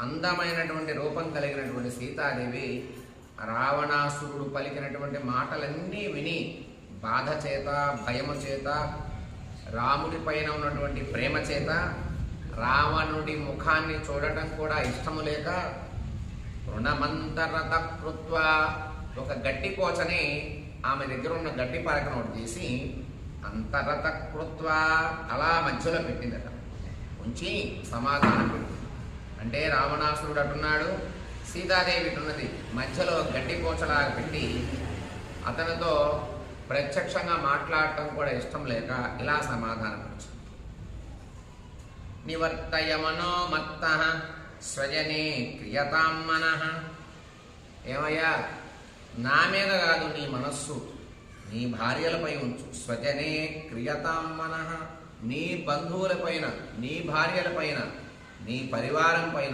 అందమైనటువంటి రూపం కలిగినటువంటి సీతాదేవి రావణాసురుడు పలికినటువంటి మాటలన్నీ విని బాధ చేత, భయము చేత, రాముడి పైన ఉన్నటువంటి ప్రేమ చేత, రావణుడి ముఖాన్ని చూడటం కూడా ఇష్టము లేక రుణమంతరత కృత్వ ఒక గట్టి కోచని ఆమె దగ్గర ఉన్న గట్టి పరకను తీసి అంతరత కృత్వ అలా మధ్యలో పెట్టిందట. ఉంచి సమాధానం పెట్టి అంటే రావణాసురుడు అటున్నాడు, సీతాదేవి ఉన్నది, మధ్యలో గడ్డి పోచలాగా పెట్టి అతనితో ప్రత్యక్షంగా మాట్లాడటం కూడా ఇష్టం లేక ఇలా సమాధానం ఇచ్చాడు. నివర్తయ మనోమత్తః స్వజనే క్రియతాం మనః. ఏమయ్యా, నా మీద కాదు నీ మనస్సు నీ భార్యలపై ఉంచు. స్వజనే క్రియతాం మనః, నీ బంధువుల పైన, నీ భార్యల పైన, నీ పరివారం పైన